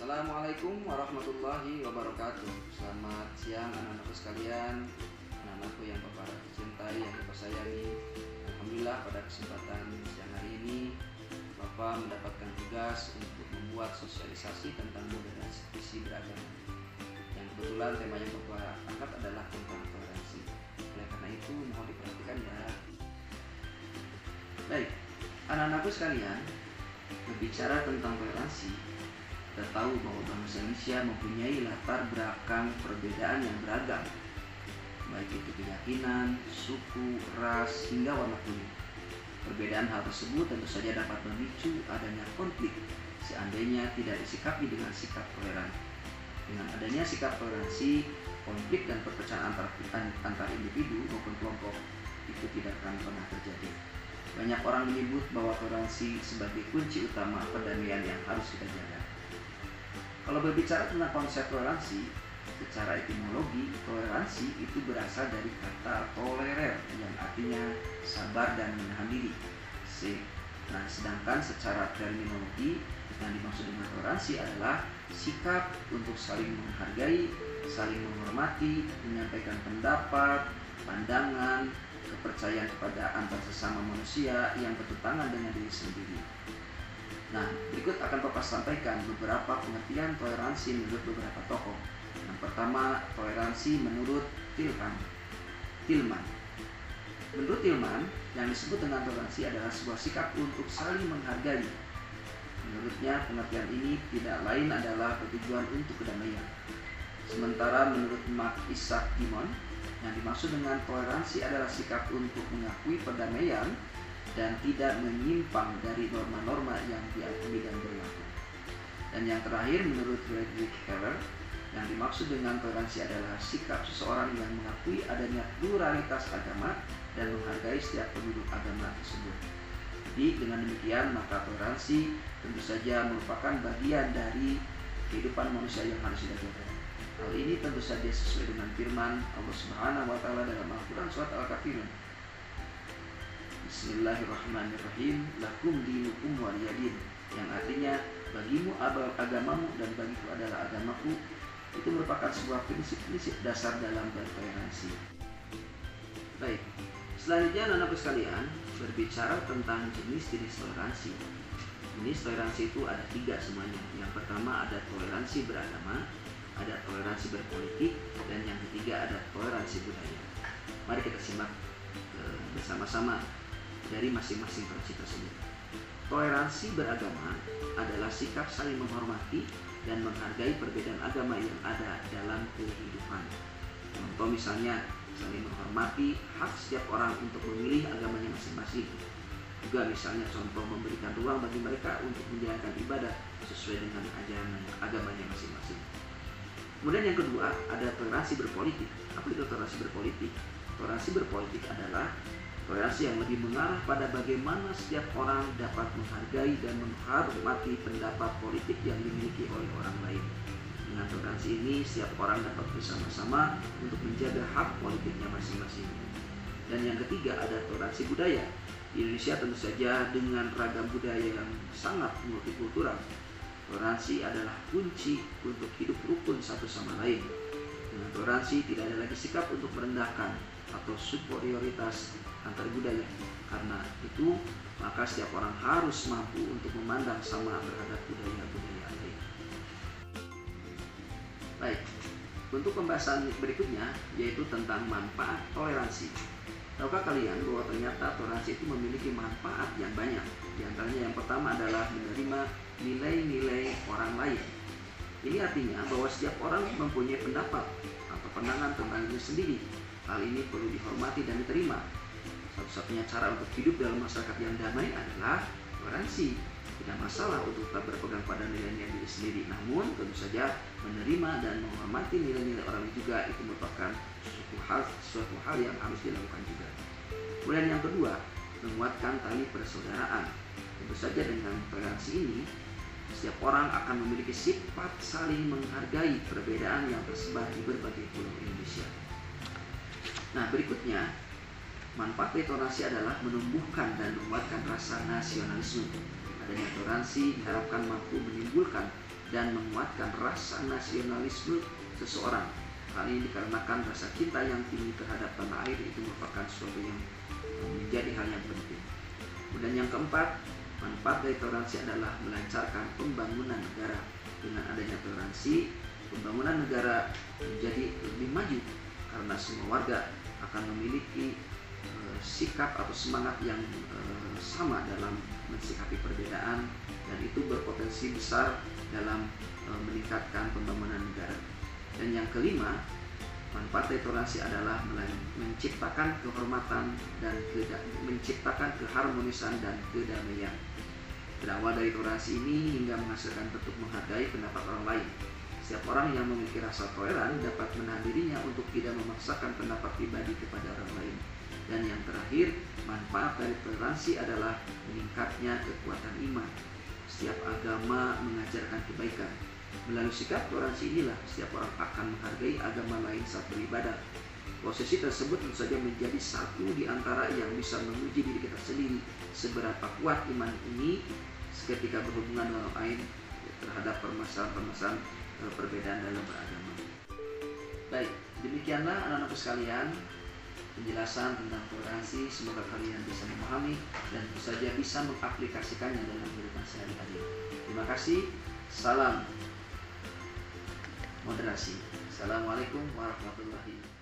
Assalamualaikum warahmatullahi wabarakatuh. Selamat siang anak-anakku sekalian, anak-anakku yang Bapak cintai, yang Bapak sayangi. Alhamdulillah pada kesempatan siang hari ini Bapak mendapatkan tugas untuk membuat sosialisasi tentang moderasi beragama. Yang kebetulan tema yang Bapak angkat adalah tentang toleransi. Oleh karena itu mohon diperhatikan ya. Baik, anak-anakku sekalian, berbicara tentang toleransi, kita tahu bahwa bangsa Indonesia mempunyai latar belakang perbedaan yang beragam, baik itu keyakinan, suku, ras, hingga warna kulit. Perbedaan hal tersebut tentu saja dapat memicu adanya konflik seandainya tidak disikapi dengan sikap toleran. Dengan adanya sikap toleransi, konflik dan perpecahan antar individu maupun kelompok itu tidak akan pernah terjadi. Banyak orang menyebut bahwa toleransi sebagai kunci utama perdamaian yang harus kita jaga. Kalau berbicara tentang konsep toleransi, secara etimologi, toleransi itu berasal dari kata tolerer yang artinya sabar dan menahan diri. Nah, sedangkan secara terminologi yang dimaksud dengan toleransi adalah sikap untuk saling menghargai, saling menghormati, menyampaikan pendapat, pandangan, kepercayaan kepada antar sesama manusia yang bertentangan dengan diri sendiri. Nah, berikut akan Bapak sampaikan beberapa pengertian toleransi menurut beberapa tokoh. Yang pertama, toleransi menurut Tillman. Menurut Tillman, yang disebut dengan toleransi adalah sebuah sikap untuk saling menghargai. Menurutnya, pengertian ini tidak lain adalah bertujuan untuk kedamaian. Sementara menurut Mark Isaac Dimon, yang dimaksud dengan toleransi adalah sikap untuk mengakui perdamaian dan tidak menyimpang dari norma-norma yang diakui dan berlaku. Dan yang terakhir, menurut Friedrich Heller, yang dimaksud dengan toleransi adalah sikap seseorang yang mengakui adanya pluralitas agama dan menghargai setiap penduduk agama tersebut. Jadi dengan demikian maka toleransi tentu saja merupakan bagian dari kehidupan manusia yang harus kita jaga. Hal ini tentu saja sesuai dengan firman Allah Subhanahu wa taala dalam Al-Qur'an surat Al-Kafirun. Bismillahirrahmanirrahim. Lakum dinukum waliyadin, yang artinya bagimu agamamu dan bagiku adalah agamaku. Itu merupakan sebuah prinsip-prinsip dasar dalam bertoleransi. Baik, selanjutnya anak-anakku sekalian, berbicara tentang jenis-jenis toleransi. Jenis toleransi itu ada 3 semuanya. Yang pertama ada toleransi beragama, ada toleransi berpolitik, dan yang ketiga ada toleransi budaya. Mari kita simak bersama-sama dari masing-masing toleransi tersebut. Toleransi beragama adalah sikap saling menghormati dan menghargai perbedaan agama yang ada dalam kehidupan. Contoh misalnya, saling menghormati hak setiap orang untuk memilih agamanya masing-masing. Juga misalnya contoh memberikan ruang bagi mereka untuk menjalankan ibadah sesuai dengan ajaran agamanya masing-masing. Kemudian yang kedua, ada toleransi berpolitik. Apa itu toleransi berpolitik? Toleransi berpolitik adalah toleransi yang lebih mengarah pada bagaimana setiap orang dapat menghargai dan menghormati pendapat politik yang dimiliki oleh orang lain. Dengan toleransi ini, setiap orang dapat bersama-sama untuk menjaga hak politiknya masing-masing. Dan yang ketiga, ada toleransi budaya. Di Indonesia tentu saja dengan ragam budaya yang sangat multikultural. Toleransi adalah kunci untuk hidup rukun satu sama lain. Dengan toleransi tidak ada lagi sikap untuk merendahkan atau superioritas antar budaya. Karena itu, maka setiap orang harus mampu untuk memandang sama terhadap budaya-budaya lain. Baik, untuk pembahasan berikutnya yaitu tentang manfaat toleransi. Tahukah kalian bahwa ternyata toleransi itu memiliki manfaat yang banyak? Di antaranya yang pertama adalah menerima nilai-nilai orang lain. Ini artinya bahwa setiap orang mempunyai pendapat atau pandangan tentang diri sendiri. Hal ini perlu dihormati dan diterima. Satu-satunya cara untuk hidup dalam masyarakat yang damai adalah toleransi. Tidak masalah untuk tetap berpegang pada nilai-nilai diri sendiri, namun tentu saja menerima dan menghormati nilai-nilai orang juga itu merupakan suatu hal yang harus dilakukan juga. Kemudian yang kedua, menguatkan tali persaudaraan. Tentu saja dengan toleransi ini, setiap orang akan memiliki sifat saling menghargai perbedaan yang tersebar di berbagai pulau Indonesia. Nah, berikutnya, manfaat dari toleransi adalah menumbuhkan dan menguatkan rasa nasionalisme. Adanya toleransi diharapkan mampu menimbulkan dan menguatkan rasa nasionalisme seseorang. Hal ini dikarenakan rasa cinta yang tinggi terhadap tanah air itu merupakan sesuatu yang menjadi hal yang penting. Kemudian yang keempat, manfaat dari toleransi adalah melancarkan pembangunan negara. Dengan adanya toleransi, pembangunan negara menjadi lebih maju karena semua warga akan memiliki sikap atau semangat yang sama dalam mensikapi perbedaan, dan itu berpotensi besar dalam meningkatkan pembangunan negara. Dan yang kelima, manfaat dari toleransi adalah menciptakan kehormatan dan menciptakan keharmonisan dan kedamaian. Berawal dari toleransi ini hingga menghasilkan bentuk menghargai pendapat orang lain. Setiap orang yang memiliki rasa toleran dapat menahan dirinya untuk tidak memaksakan pendapat pribadi kepada orang lain. Dan yang terakhir, manfaat dari toleransi adalah meningkatnya kekuatan iman. Setiap agama mengajarkan kebaikan. Melalui sikap toleransi inilah setiap orang akan menghargai agama lain saat beribadah. Posisi tersebut tentu saja menjadi satu di antara yang bisa menguji diri kita sendiri seberapa kuat iman ini ketika berhubungan dengan orang lain terhadap permasalahan-permasalahan perbedaan dalam beragama. Baik, demikianlah anak-anakku sekalian penjelasan tentang toleransi. Semoga kalian bisa memahami dan tentu saja bisa mengaplikasikannya dalam kehidupan sehari-hari. Terima kasih. Salam moderasi. Assalamualaikum warahmatullahi wabarakatuh.